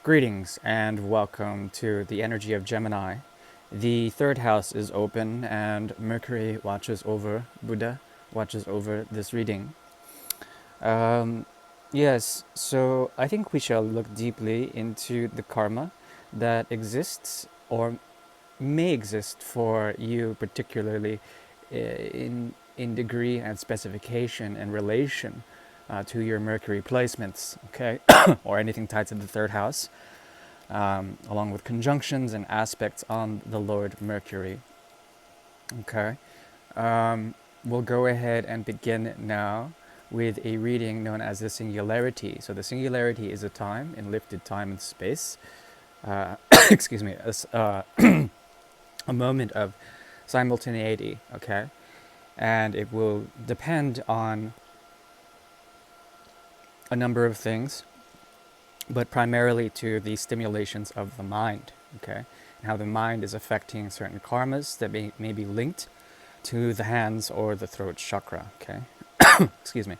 Greetings and welcome to the energy of Gemini. The third house is open and Mercury watches over, Buddha watches over this reading. Um, yes, so I think we shall look deeply into the karma that exists or may exist for you, particularly in degree and specification and relation to your Mercury placements, okay, or anything tied to the third house, along with conjunctions and aspects on the Lord Mercury. Okay, we'll go ahead and begin now with a reading known as the Singularity. So the Singularity is a time in lifted time and space. Excuse me, a moment of simultaneity. Okay, and it will depend on a number of things, but primarily to the stimulations of the mind, okay? And how the mind is affecting certain karmas that may be linked to the hands or the throat chakra, okay? Excuse me.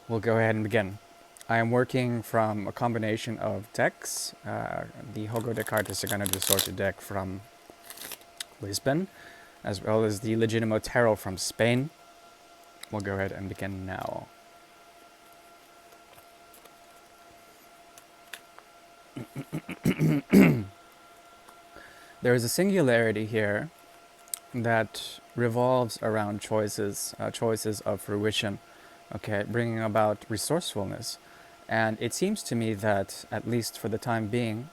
We'll go ahead and begin. I am working from a combination of decks, the Jogo de Cartas Sagana de Sorte deck from Lisbon, as well as the Legitimo Tarot from Spain. We'll go ahead and begin now. There is a singularity here that revolves around choices of fruition, okay, bringing about resourcefulness. And it seems to me that, at least for the time being,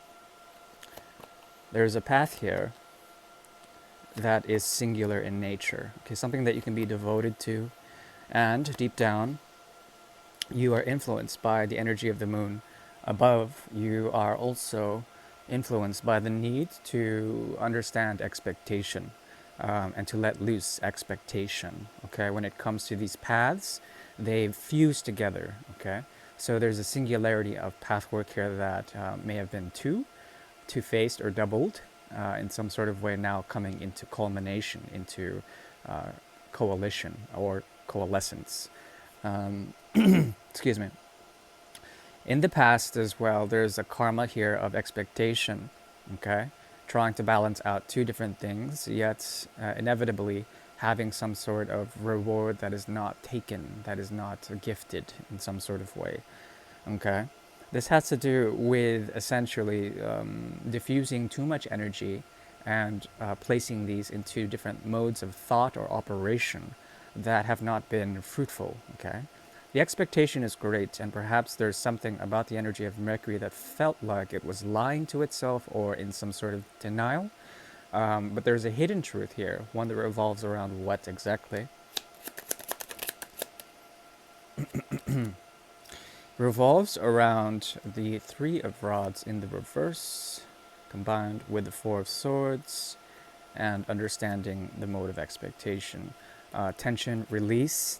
there's a path here that is singular in nature, okay, something that you can be devoted to, and deep down, you are influenced by the energy of the moon. Above, you are also influenced by the need to understand expectation and to let loose expectation. Okay, when it comes to these paths, they fuse together. Okay, so there's a singularity of pathwork here that may have been two-faced or doubled in some sort of way, now coming into culmination, into coalition or coalescence. Excuse me. In the past as well, there's a karma here of expectation, okay? Trying to balance out two different things, yet inevitably having some sort of reward that is not taken, that is not gifted in some sort of way, okay? This has to do with essentially diffusing too much energy and placing these into different modes of thought or operation that have not been fruitful, okay? The expectation is great, and perhaps there's something about the energy of Mercury that felt like it was lying to itself or in some sort of denial. But there's a hidden truth here, one that revolves around what exactly? Revolves around the Three of Rods in the reverse, combined with the Four of Swords, and understanding the mode of expectation. Tension, release,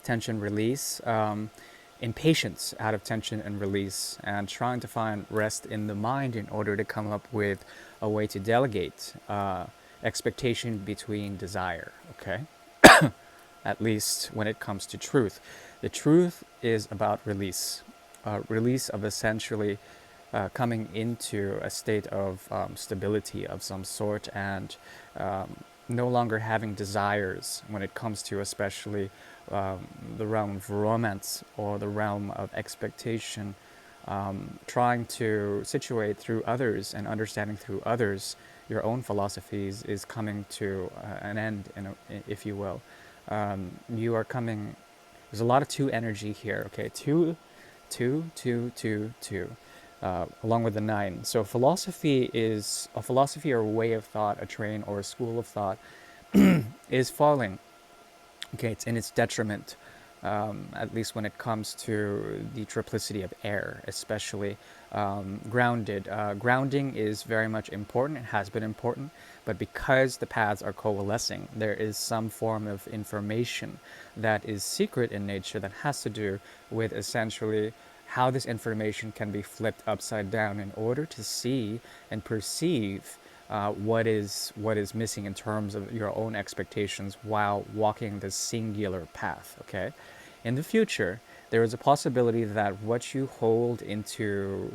impatience out of tension and release, and trying to find rest in the mind in order to come up with a way to delegate expectation between desire, okay? At least when it comes to truth. The truth is about release. Release of essentially coming into a state of stability of some sort, and no longer having desires when it comes to especially the realm of romance or the realm of expectation, trying to situate through others and understanding through others your own philosophies is coming to an end, if you will. You are coming, there's a lot of two energy here, okay? Two, along with the 9. So philosophy is a philosophy or a way of thought, a train or a school of thought is falling. Okay, it's in its detriment, at least when it comes to the triplicity of air, especially grounded. Grounding is very much important. It has been important, but because the paths are coalescing, there is some form of information that is secret in nature that has to do with essentially how this information can be flipped upside down in order to see and perceive what is missing in terms of your own expectations while walking this singular path, okay? In the future, there is a possibility that what you hold into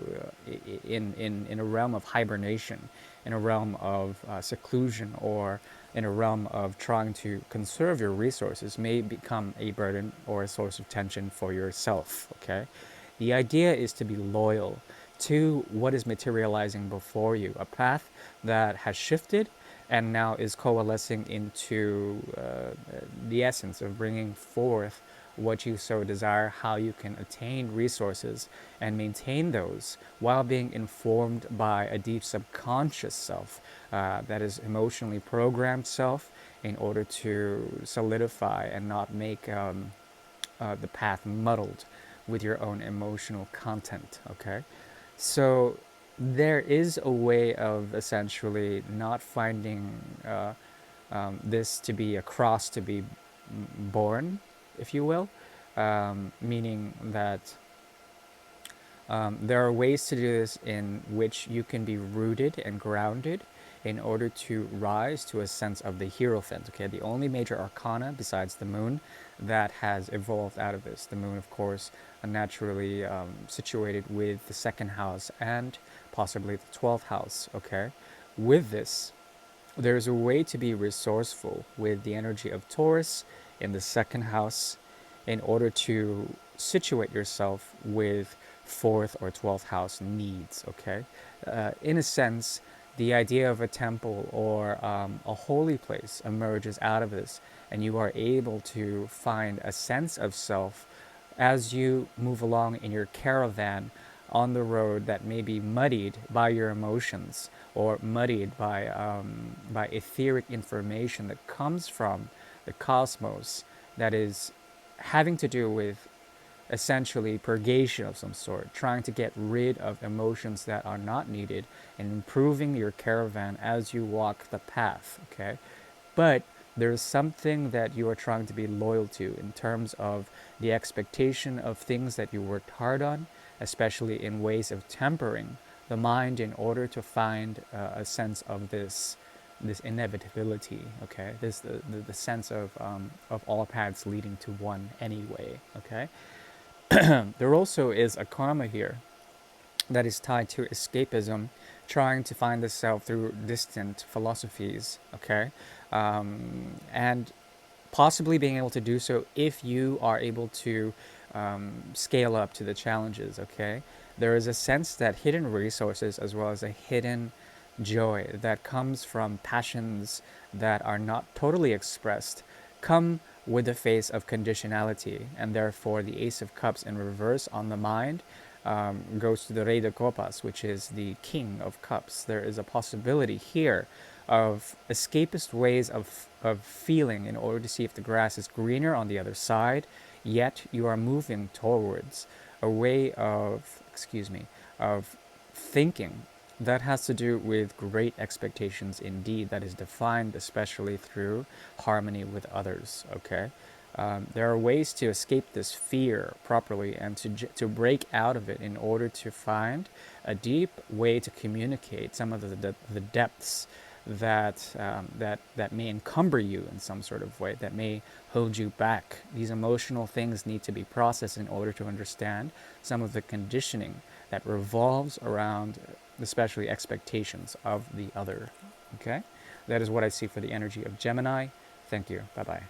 in a realm of hibernation, in a realm of seclusion, or in a realm of trying to conserve your resources may become a burden or a source of tension for yourself. Okay, the idea is to be loyal to what is materializing before you, a path that has shifted and now is coalescing into the essence of bringing forth what you so desire, how you can attain resources and maintain those while being informed by a deep subconscious self, that is emotionally programmed self, in order to solidify and not make the path muddled with your own emotional content. Okay, so there is a way of essentially not finding this to be a cross to be born, if you will, meaning that there are ways to do this in which you can be rooted and grounded in order to rise to a sense of the Hierophant. Okay, the only major arcana besides the moon that has evolved out of this. The moon, of course, naturally situated with the second house and possibly the 12th house. Okay, with this, there's a way to be resourceful with the energy of Taurus in the second house in order to situate yourself with fourth or 12th house needs. Okay, in a sense, the idea of a temple or a holy place emerges out of this, and you are able to find a sense of self as you move along in your caravan on the road that may be muddied by your emotions or muddied by etheric information that comes from the cosmos, that is having to do with essentially purgation of some sort, trying to get rid of emotions that are not needed and improving your caravan as you walk the path. Okay, but there's something that you are trying to be loyal to in terms of the expectation of things that you worked hard on, especially in ways of tempering the mind in order to find a sense of this inevitability. Okay, this the sense of all paths leading to one anyway. Okay, there also is a karma here that is tied to escapism, trying to find the self through distant philosophies. Okay, and possibly being able to do so if you are able to scale up to the challenges. Okay, there is a sense that hidden resources as well as a hidden joy that comes from passions that are not totally expressed come with the face of conditionality, and therefore the Ace of Cups in reverse on the mind goes to the Rey de Copas, which is the King of Cups. There is a possibility here of escapist ways of feeling in order to see if the grass is greener on the other side, yet you are moving towards a way of, of thinking that has to do with great expectations indeed, that is defined especially through harmony with others. Okay, there are ways to escape this fear properly and to break out of it in order to find a deep way to communicate some of the depths that may encumber you in some sort of way, that may hold you back. These emotional things need to be processed in order to understand some of the conditioning that revolves around especially expectations of the other. Okay? That is what I see for the energy of Gemini. Thank you. Bye-bye.